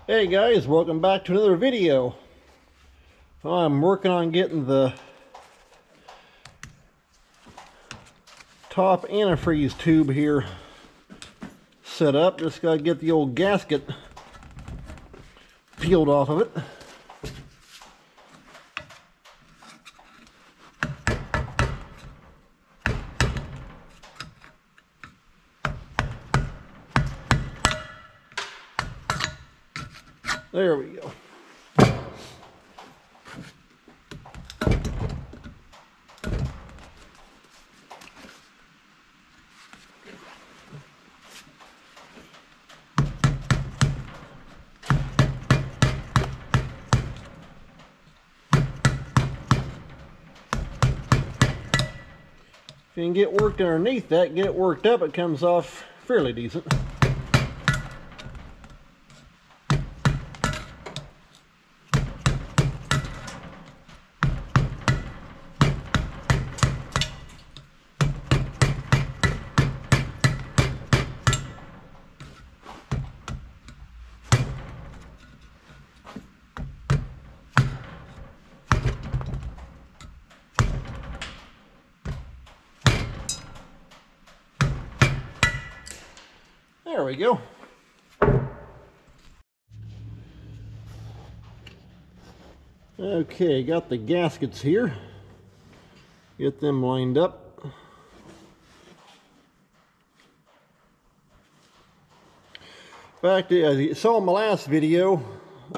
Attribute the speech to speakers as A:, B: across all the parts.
A: Hey guys, welcome back to another video. I'm working on getting the top antifreeze tube here set up. Just gotta get the old gasket peeled off of it. There we go. If you can get worked underneath that, get it worked up, it comes off fairly decent. There we go. Okay, got the gaskets here. Get them lined up. In fact, as you saw in my last video,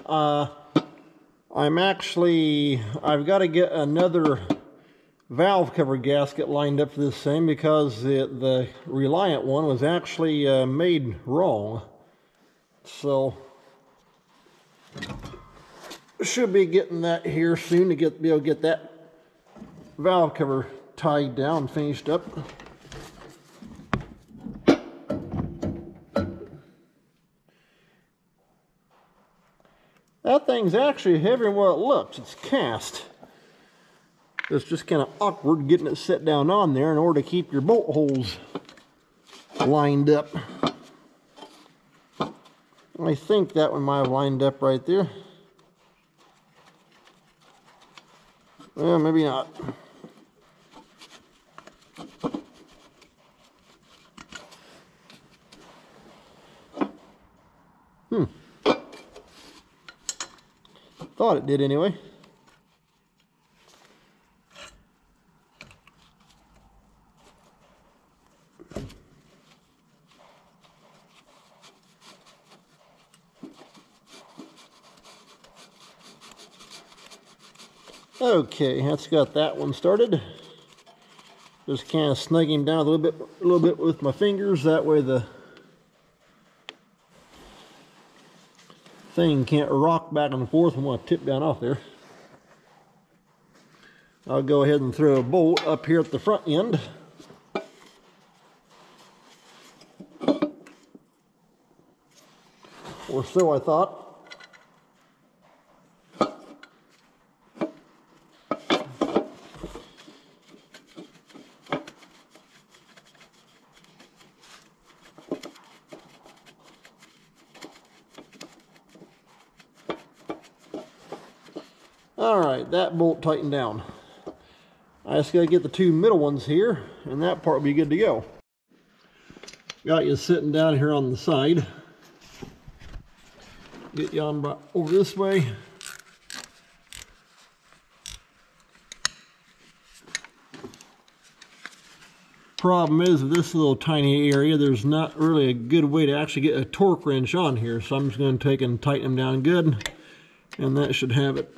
A: I've got to get another valve cover gasket lined up for this thing because the Reliant one was actually made wrong. So should be getting that here soon to be able to get that valve cover tied down and finished up. That thing's actually heavier than what it looks. It's cast. It's just kind of awkward getting it set down on there in order to keep your bolt holes lined up. I think that one might have lined up right there. Well, maybe not. Thought it did anyway. Okay, that's got that one started. Just kind of snug him down a little bit with my fingers. That way the thing can't rock back and forth and want to tip down off there. I'll go ahead and throw a bolt up here at the front end. Or so I thought. Alright, that bolt tightened down. I just gotta get the two middle ones here, and that part will be good to go. Got you sitting down here on the side. Get you on over this way. Problem is, with this little tiny area, there's not really a good way to actually get a torque wrench on here, so I'm just going to take and tighten them down good, and that should have it.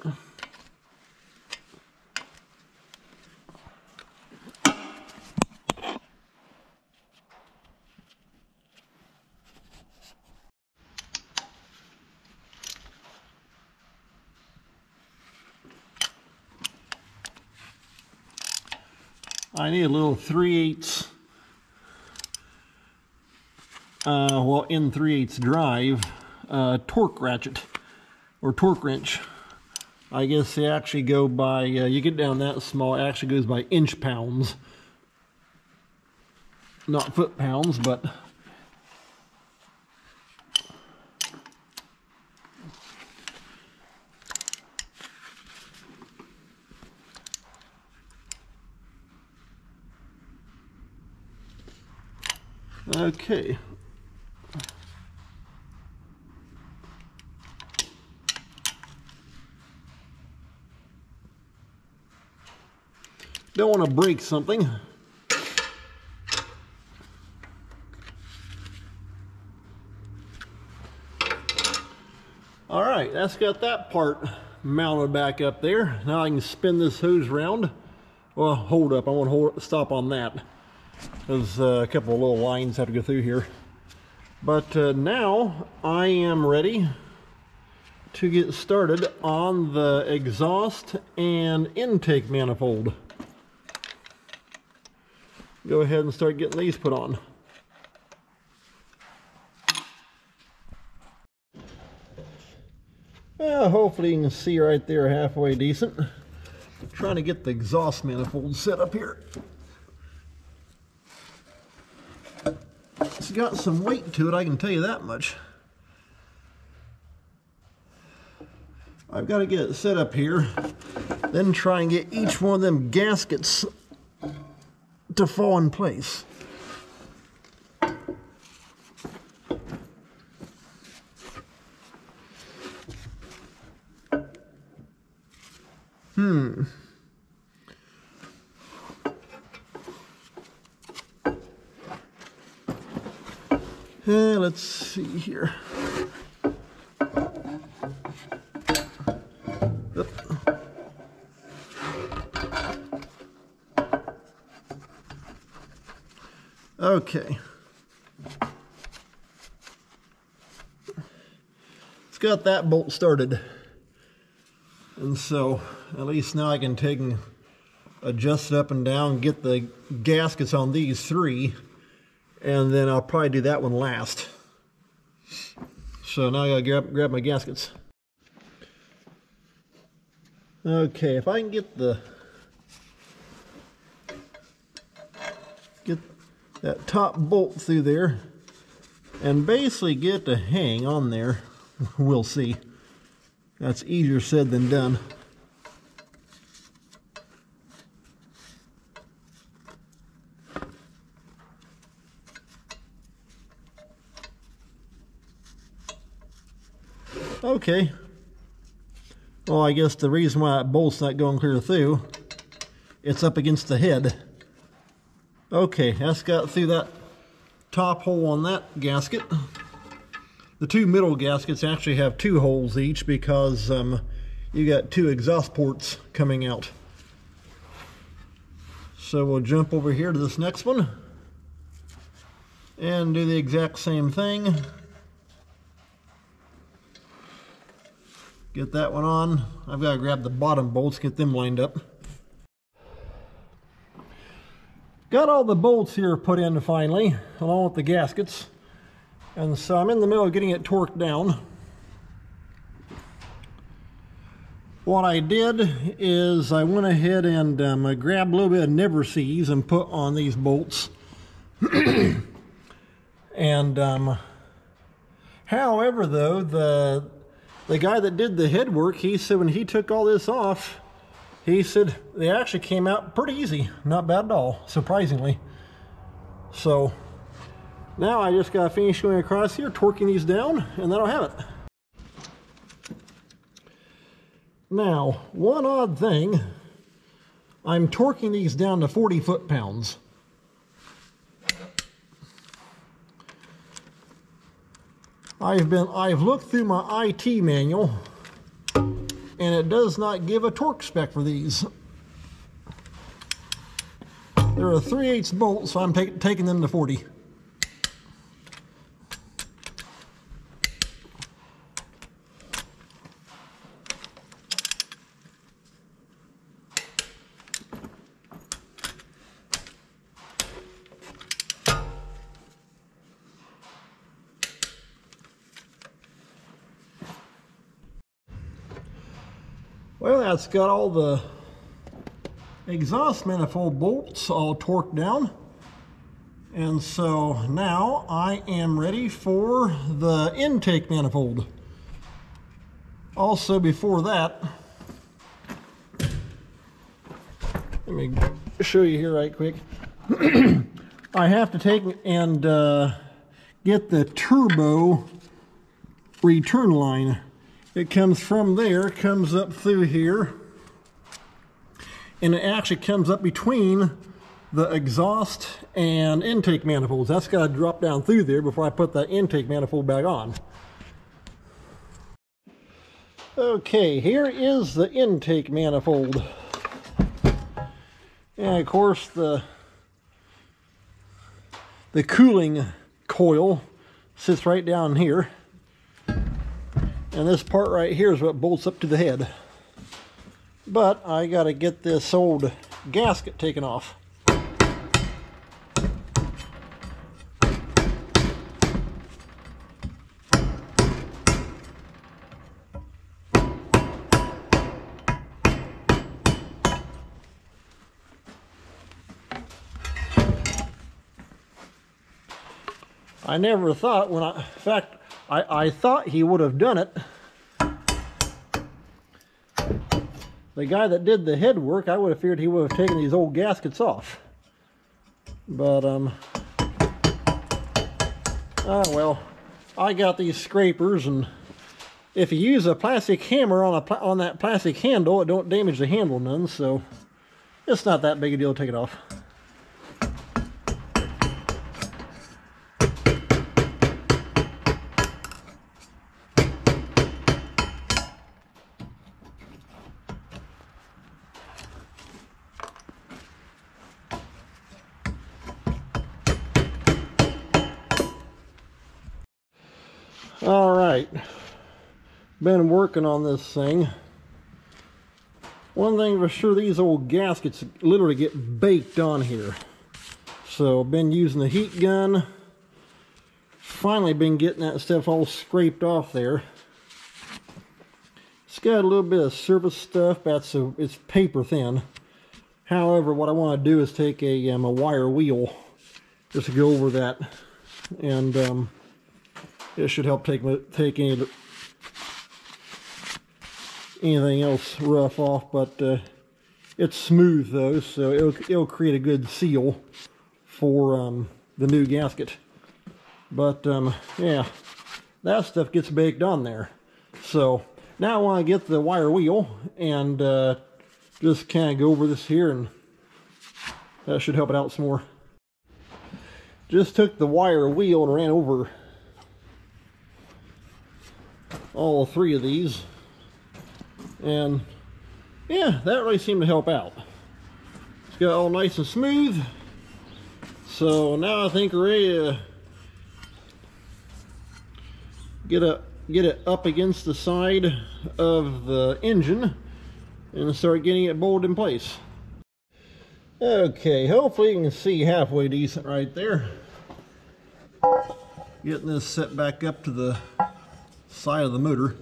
A: I need a little 3/8 in 3/8 drive torque ratchet or torque wrench. I guess they actually go by, you get down that small, it actually goes by inch pounds, not foot pounds, but Okay. Don't want to break something. All right, that's got that part mounted back up there. Now I can spin this hose around. Well, hold up, I want to stop on that. There's a couple of little lines have to go through here. But now I am ready to get started on the exhaust and intake manifold. Go ahead and start getting these put on. Well, hopefully you can see right there halfway decent. Trying to get the exhaust manifold set up here. It's got some weight to it, I can tell you that much. I've got to get it set up here, then try and get each one of them gaskets to fall in place. Let's see here. Okay. It's got that bolt started. And so at least now I can take and adjust it up and down, get the gaskets on these three, and then I'll probably do that one last. So now I gotta grab my gaskets. Okay, if I can get that top bolt through there and basically get it to hang on there, we'll see. That's easier said than done. Okay. Well, I guess the reason why that bolt's not going clear through, it's up against the head. Okay, that's got through that top hole on that gasket. The two middle gaskets actually have two holes each because you got two exhaust ports coming out. So we'll jump over here to this next one and do the exact same thing. Get that one on. I've got to grab the bottom bolts, get them lined up. Got all the bolts here put in finally, along with the gaskets. And so I'm in the middle of getting it torqued down. What I did is I went ahead and grabbed a little bit of nibber seals and put on these bolts. And however though, the guy that did the head work, he said when he took all this off, he said they actually came out pretty easy. Not bad at all, surprisingly. So now I just gotta finish going across here, torquing these down, and then I'll have it. Now, one odd thing, I'm torquing these down to 40 foot-pounds. I've looked through my IT manual, and it does not give a torque spec for these. They're a 3/8 bolt, so I'm taking them to 40. Well, that's got all the exhaust manifold bolts all torqued down. And so now I am ready for the intake manifold. Also before that, let me show you here right quick. I have to take and get the turbo return line. It comes from there, comes up through here, and it actually comes up between the exhaust and intake manifolds. That's got to drop down through there before I put that intake manifold back on. Okay, here is the intake manifold. And of course the cooling coil sits right down here. And this part right here is what bolts up to the head. But I got to get this old gasket taken off. I never thought when in fact, I thought he would have done it. The guy that did the head work, I would have figured he would have taken these old gaskets off. But, oh well, I got these scrapers, and if you use a plastic hammer on that plastic handle, it don't damage the handle none, so it's not that big a deal to take it off. All right, been working on this thing. One thing for sure, these old gaskets literally get baked on here. So I've been using the heat gun. Finally been getting that stuff all scraped off there. It's got a little bit of surface stuff, but it's paper thin. However, what I want to do is take a wire wheel just to go over that, and it should help take anything else rough off, but it's smooth though, so it'll create a good seal for the new gasket. But yeah, that stuff gets baked on there. So now I want to get the wire wheel and just kind of go over this here, and that should help it out some more. Just took the wire wheel and ran over all three of these, and yeah, that really seemed to help out. It's got all nice and smooth. So now I think we're ready to get it up against the side of the engine and start getting it bolted in place. Okay, hopefully you can see halfway decent right there. Getting this set back up to the side of the motor.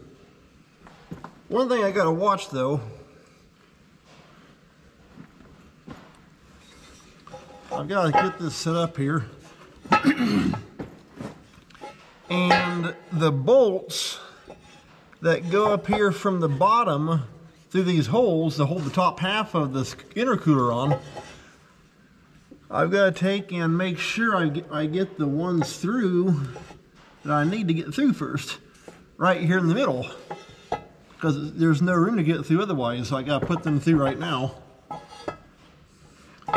A: One thing I gotta watch though, I've got to get this set up here and the bolts that go up here from the bottom through these holes to hold the top half of this intercooler on, I've got to take and make sure I get the ones through that I need to get through first, right here in the middle, because there's no room to get through otherwise, so I got to put them through right now.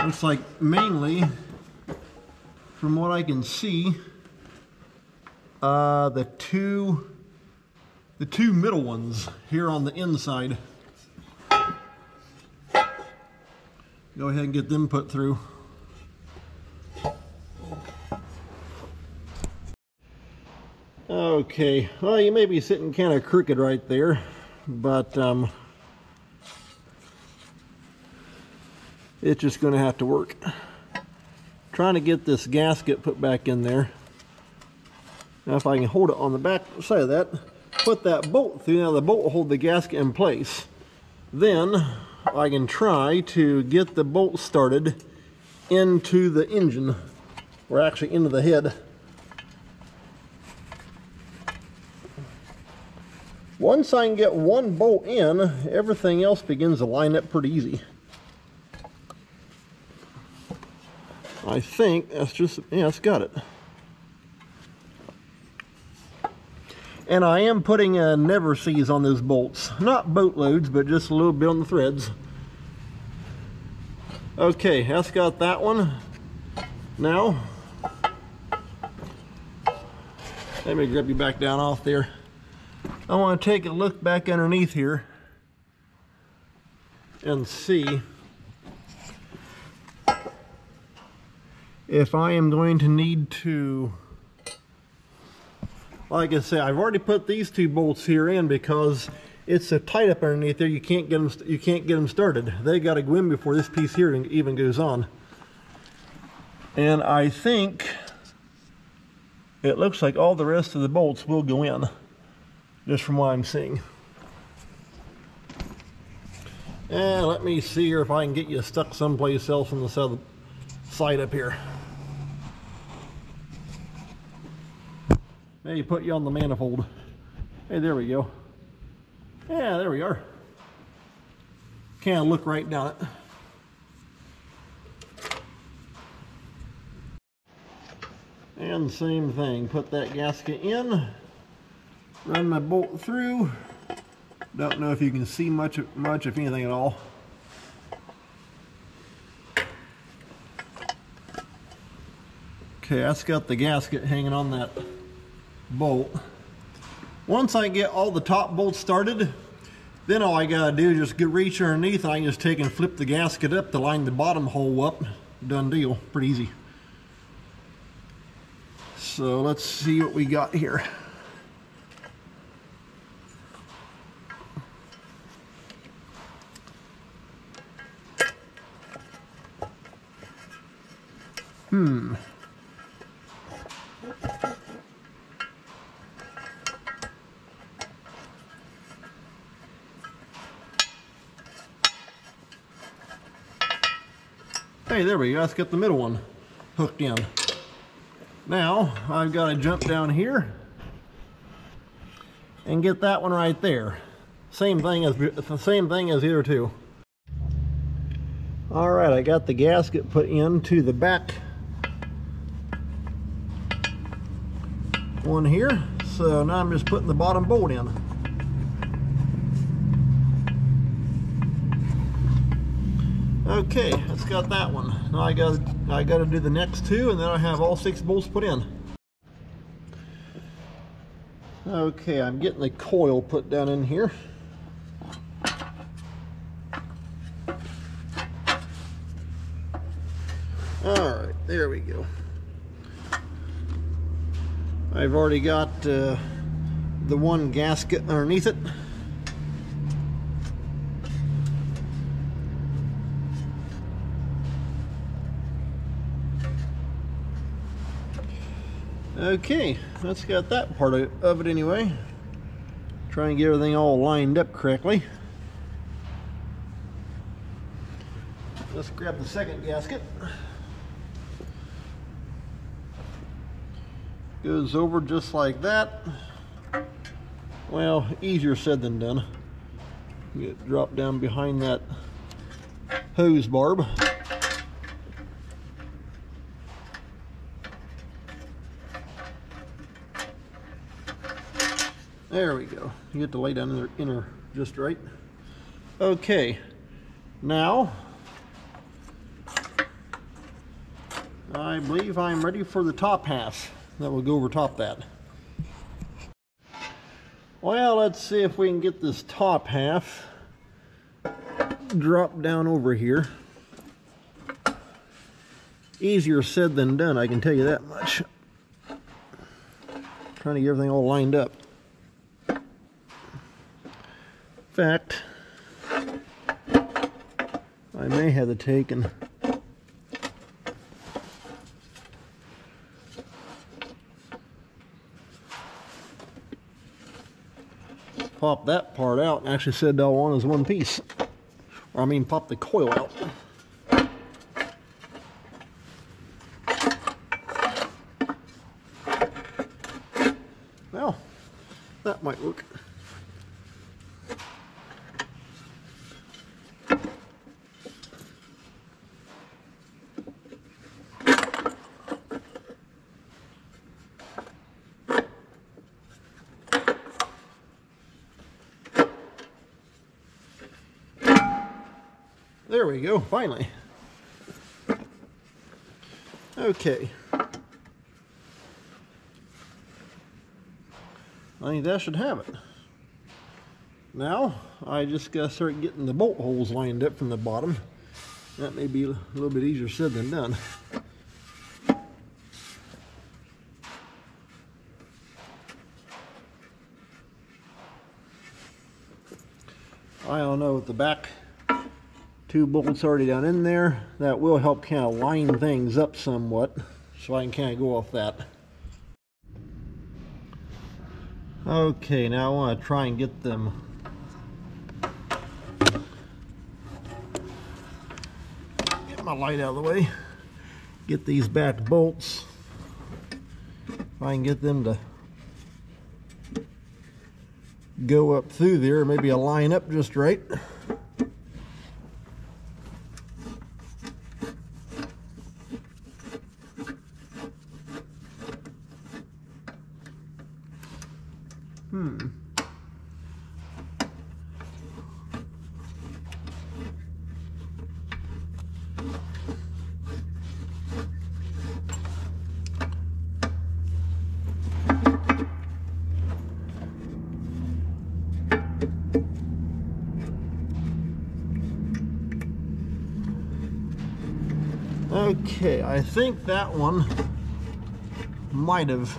A: Looks like mainly, from what I can see, the two middle ones here on the inside. Go ahead and get them put through. Okay, well, you may be sitting kind of crooked right there, but it's just going to have to work. Trying to get this gasket put back in there. Now if I can hold it on the back side of that, put that bolt through. Now the bolt will hold the gasket in place. Then I can try to get the bolt started into the engine, or actually into the head. Once I can get one bolt in, everything else begins to line up pretty easy. I think that's just, yeah, it's got it. And I am putting never sees on those bolts. Not boatloads, but just a little bit on the threads. Okay, that's got that one. Now, let me grab you back down off there. I want to take a look back underneath here and see if I am going to need to, like I said, I've already put these two bolts here in because it's so tight up underneath there. You can't get them started. They got to go in before this piece here even goes on. And I think it looks like all the rest of the bolts will go in, just from what I'm seeing. And let me see here if I can get you stuck someplace else on the side up here. Maybe put you on the manifold. Hey, there we go. Yeah, there we are. Can't look right down it. And same thing, put that gasket in, run my bolt through. Don't know if you can see much if anything at all. Okay, that's got the gasket hanging on that bolt. Once I get all the top bolts started, then all I gotta do is just reach underneath and I can just take and flip the gasket up to line the bottom hole up. Done deal, pretty easy. So let's see what we got here. Hey, there we go. Let's get the middle one hooked in. Now I've got to jump down here and get that one right there. Same thing as the other two. All right, I got the gasket put into the back one here. So now I'm just putting the bottom bolt in. Okay, that's got that one. Now I got to do the next two, and then I have all 6 bolts put in. Okay, I'm getting the coil put down in here. All right, there we go. I've already got the one gasket underneath it. Okay, that's got that part of it anyway. Try and get everything all lined up correctly. Let's grab the second gasket. Goes over just like that. Well, easier said than done. Get dropped down behind that hose barb. There we go. You get to lay down in her just right. Okay, now I believe I'm ready for the top half. That will go over top that. Well, let's see if we can get this top half dropped down over here. Easier said than done, I can tell you that much. Trying to get everything all lined up. In fact, I may have to take and pop that part out and actually set it all on as one piece. Or I mean pop the coil out. Well, that might work. There we go, finally. Okay. I think that should have it. Now, I just gotta start getting the bolt holes lined up from the bottom. That may be a little bit easier said than done. I don't know, with the back 2 bolts already down in there, that will help kind of line things up somewhat, so I can kind of go off that. Okay, now I want to try and get them get my light out of the way, get these back bolts, if I can get them to go up through there, maybe line up just right. Okay, I think that one might have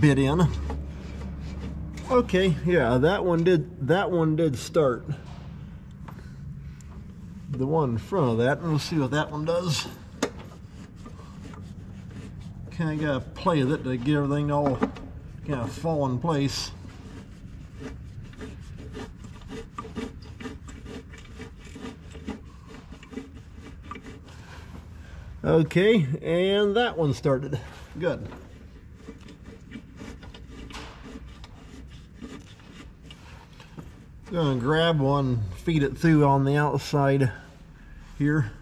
A: bit in. Okay, yeah, that one did start. The one in front of that, and we'll see what that one does. Kind of gotta play with it to get everything all kind of fall in place. Okay, and that one started. Good. Gonna grab one, feed it through on the outside here.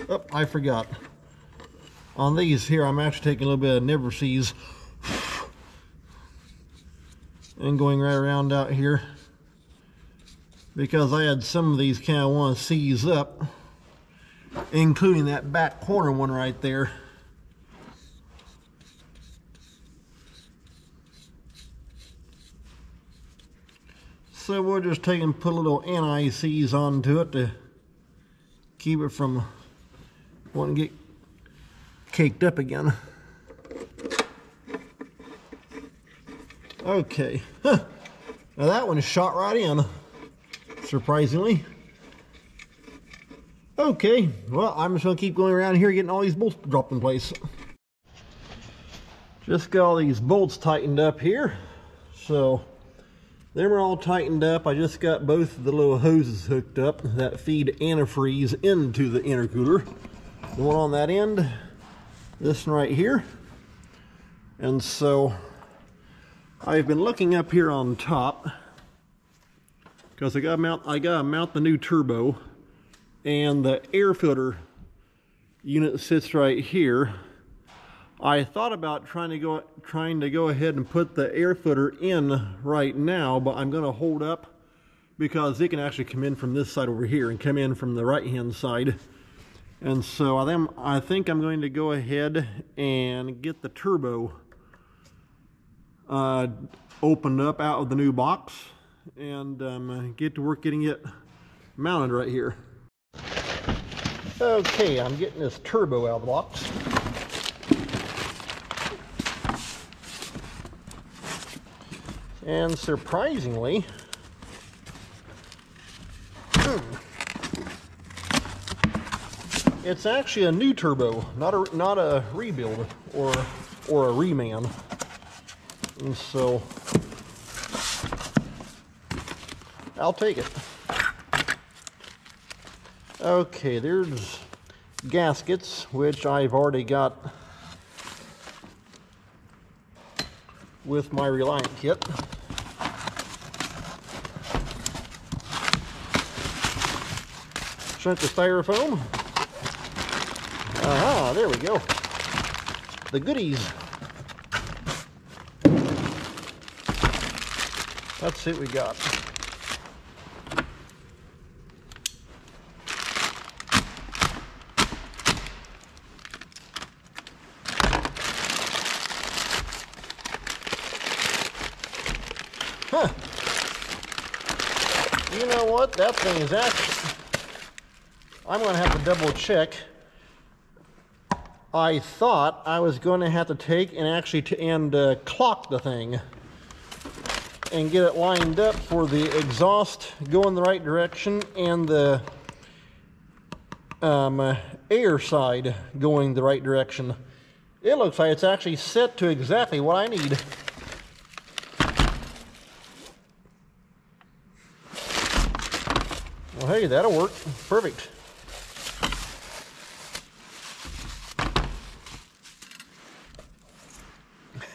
A: Oh, I forgot. On these here, I'm actually taking a little bit of nibber seas and going right around out here, because I had some of these kind of want to seize up, including that back corner one right there. So we'll just take and put a little anti-seize onto it to keep it from wanting to get caked up again. Okay, now that one shot right in, surprisingly. Okay, well, I'm just gonna keep going around here getting all these bolts dropped in place. Just got all these bolts tightened up here, so them are all tightened up. I just got both of the little hoses hooked up that feed antifreeze into the intercooler. The one on that end, this one right here. And so I've been looking up here on top, because I gotta mount the new turbo, and the air filter unit sits right here. I thought about trying to go ahead and put the air filter in right now, but I'm gonna hold up because it can actually come in from this side over here and come in from the right hand side. And so I think I'm going to go ahead and get the turbo opened up out of the new box and get to work getting it mounted right here. Okay, I'm getting this turbo out of the box. And surprisingly, it's actually a new turbo, not a rebuild or a reman. And so I'll take it. Okay, there's gaskets, which I've already got with my Reliant kit. Chunk of styrofoam. Aha, there we go. The goodies. Let's see what we got. Huh. You know what? That thing is actually... I'm going to have to double check. I thought I was going to have to take and actually clock the thing and get it lined up for the exhaust going the right direction and the air side going the right direction. It looks like it's actually set to exactly what I need. Well, hey, that'll work. Perfect.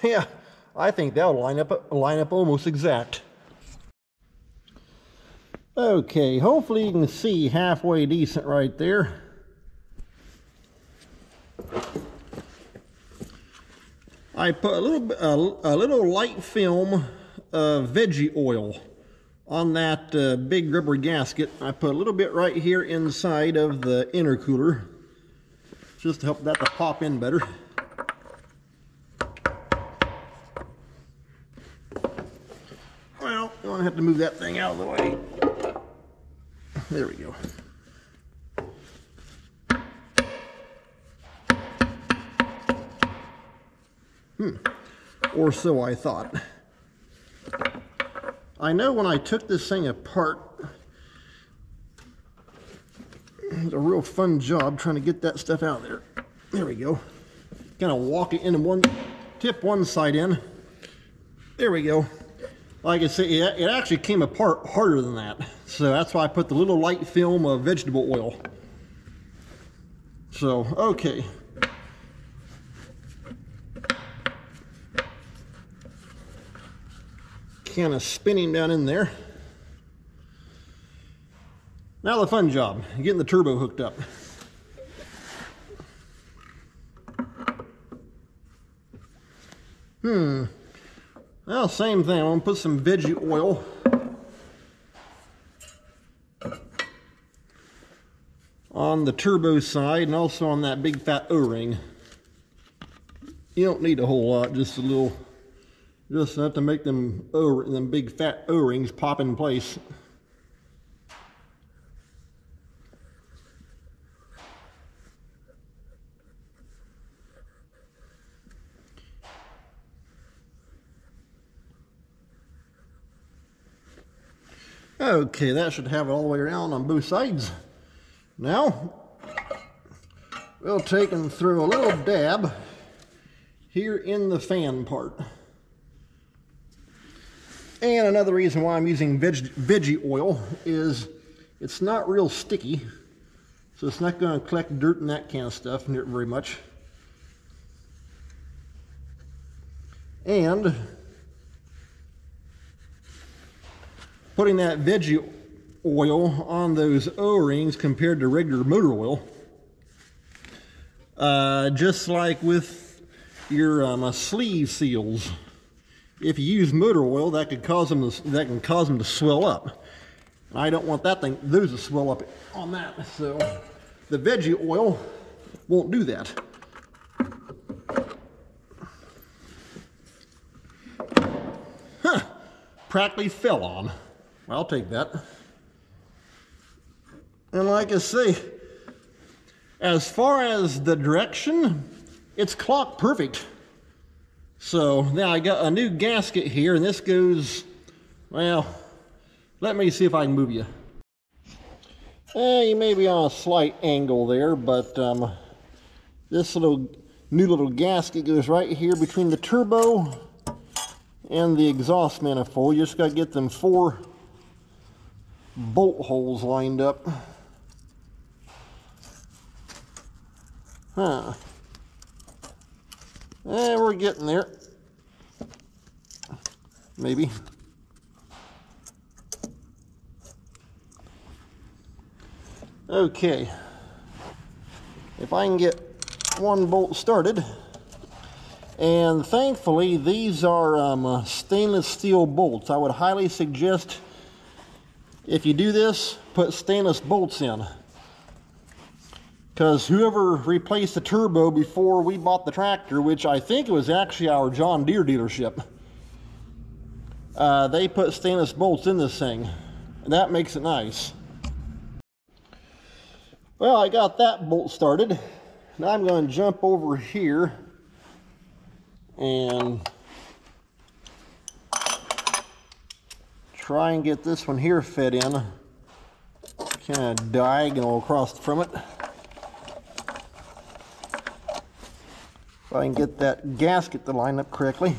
A: Yeah, I think that'll line up almost exact. Okay, hopefully you can see halfway decent right there. I put a little light film of veggie oil on that big rubber gasket. I put a little bit right here inside of the intercooler, just to help that to pop in better. Well, I'm gonna have to move that thing out of the way. There we go. Or so I thought. I know when I took this thing apart, it was a real fun job trying to get that stuff out of there. There we go. Kind of walk it in tip one side in. There we go. Like I say, it actually came apart harder than that. So that's why I put the little light film of vegetable oil. So, okay. Kind of spinning down in there. Now the fun job, getting the turbo hooked up. Well, same thing. I'm going to put some veggie oil on the turbo side and also on that big fat O-ring. You don't need a whole lot, just a little, just enough to make them big fat O-rings pop in place. Okay, that should have it all the way around on both sides. Now, we'll take and throw a little dab here in the fan part. And another reason why I'm using veggie oil is it's not real sticky, so it's not going to collect dirt and that kind of stuff very much. And putting that veggie oil on those O-rings compared to regular motor oil, just like with your sleeve seals, if you use motor oil, that can cause them to swell up. I don't want those to swell up on that, so the veggie oil won't do that. Huh, practically fell on. I'll take that. And like I say, as far as the direction, it's clocked perfect. So now I got a new gasket here, and this goes, well, let me see if I can move you. You may be on a slight angle there, but this new little gasket goes right here between the turbo and the exhaust manifold. You just got to get them 4 bolt holes lined up. Huh. We're getting there. Maybe. Okay. If I can get one bolt started. And thankfully, these are stainless steel bolts. I would highly suggest, if you do this, put stainless bolts in. Because whoever replaced the turbo before we bought the tractor, which I think it was actually our John Deere dealership, they put stainless bolts in this thing. And that makes it nice. Well, I got that bolt started. Now I'm going to jump over here and try and get this one here fed in, kind of diagonal across from it. If I can get that gasket to line up correctly.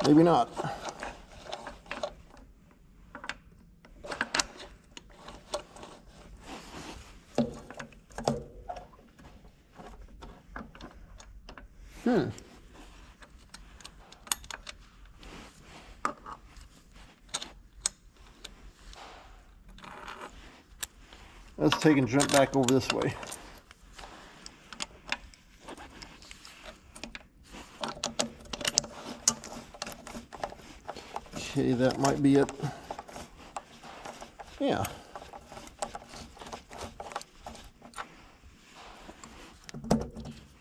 A: Maybe not. Let's take and jump back over this way. Okay, that might be it. Yeah.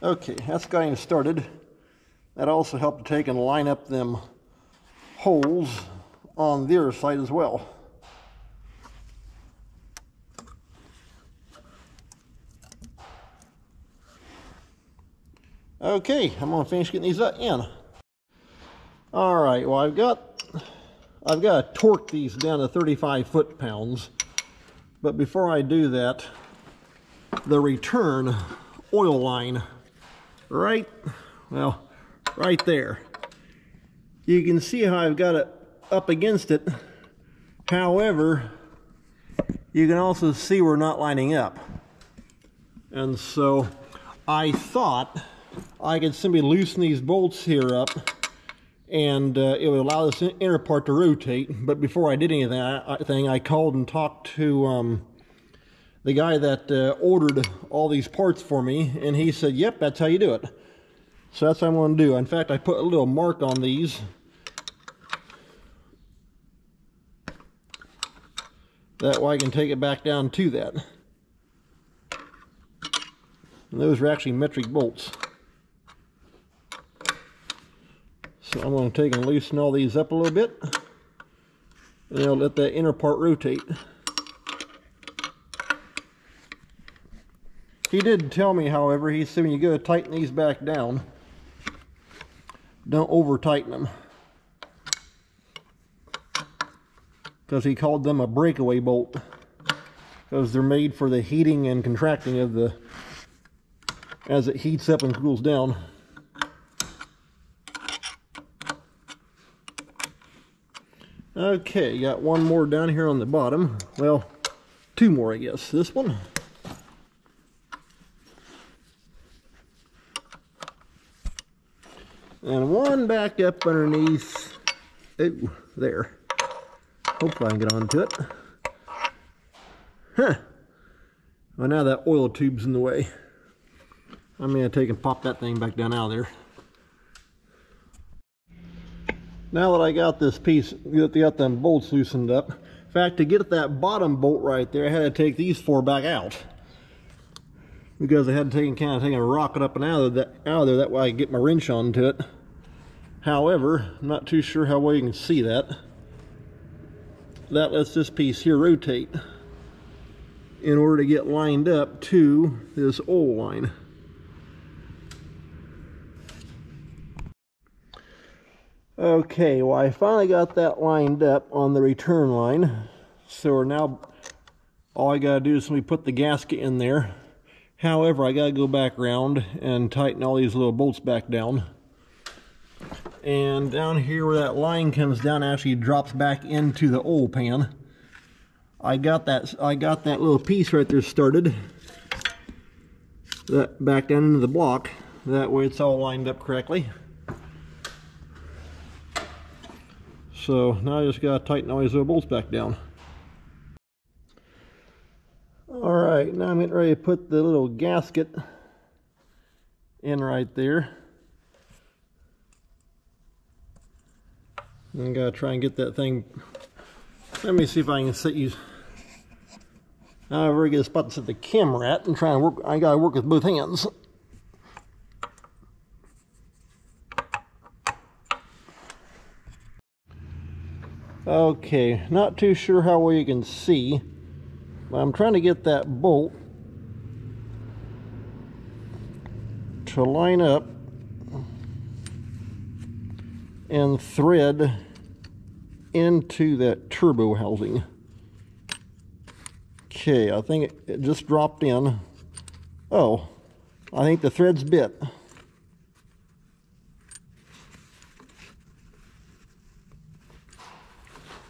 A: Okay, that's got him started. That also helped to take and line up them holes on the other side as well. Okay, I'm gonna finish getting these in. All right, well I've got to torque these down to 35 foot-pounds. But before I do that, the return oil line, right there. You can see how I've got it up against it. However, you can also see we're not lining up. And so I thought I could simply loosen these bolts here up and it would allow this inner part to rotate. But before I did any of that I called and talked to the guy that ordered all these parts for me, and he said, yep, that's how you do it. So that's what I'm going to do. In fact, I put a little mark on these. That way I can take it back down to that. And those are actually metric bolts. So I'm going to take and loosen all these up a little bit. And I'll let that inner part rotate. He did tell me, however, he said when you go to tighten these back down, don't over tighten them. Because he called them a breakaway bolt. Because they're made for the heating and contracting of the, as it heats up and cools down. Okay, got one more down here on the bottom. Well, two more, I guess. This one. And one back up underneath. Oh, there. Hopefully I can get onto it. Huh. Well, now that oil tube's in the way. I'm going to take and pop that thing back down out of there. Now that I got this piece, got them bolts loosened up. In fact, to get that bottom bolt right there, I had to take these four back out. Because I had to take a rocket up and out of there. That way I could get my wrench onto it. However, I'm not too sure how well you can see that. That lets this piece here rotate in order to get lined up to this oil line. Okay, well I finally got that lined up on the return line. So now all I gotta do is simply put the gasket in there. However, I gotta go back around and tighten all these little bolts back down. And down here where that line comes down actually drops back into the oil pan. I got that little piece right there started. That back down into the block. That way it's all lined up correctly. So now I just gotta tighten all these little bolts back down. Alright, now I'm getting ready to put the little gasket in right there. I gotta try and get that thing. Let me see if I can set you. Not a very good spot to set the camera at, and try and work. I gotta work with both hands. Okay, not too sure how well you can see, but I'm trying to get that bolt to line up and thread into that turbo housing. Okay, I think it just dropped in. Oh, I think the thread's bit.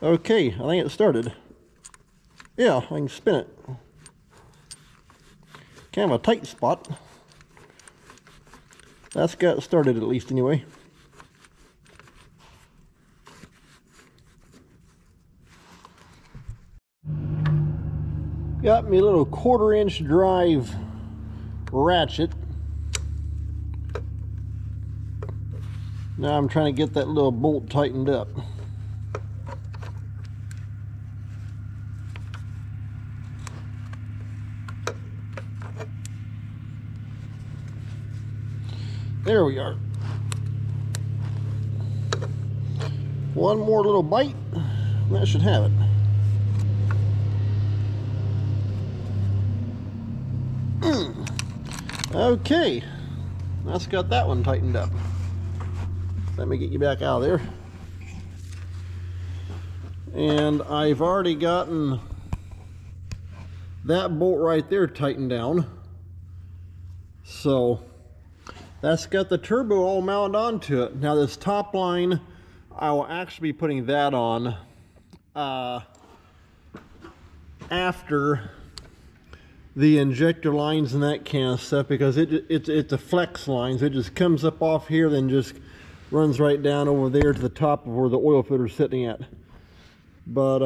A: Okay, I think it started. Yeah, I can spin it. Kind of a tight spot. That's got it started at least anyway. Got me a little 1/4-inch drive ratchet. Now I'm trying to get that little bolt tightened up. There we are. One more little bite, and that should have it. Okay, that's got that one tightened up. Let me get you back out of there. And I've already gotten that bolt right there tightened down. So that's got the turbo all mounted onto it. Now this top line, I will actually be putting that on after the injector lines and that kind of stuff, because it's a flex line, so it just comes up off here, then just runs right down over there to the top of where the oil filter is sitting at. But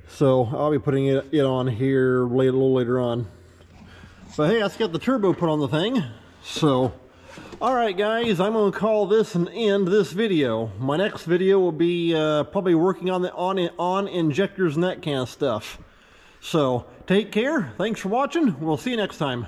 A: so I'll be putting it on here a little later on. But hey, that's got the turbo put on the thing. So alright guys, I'm going to call this an end to this video. My next video will be probably working on on injectors and that kind of stuff. So take care, thanks for watching, we'll see you next time.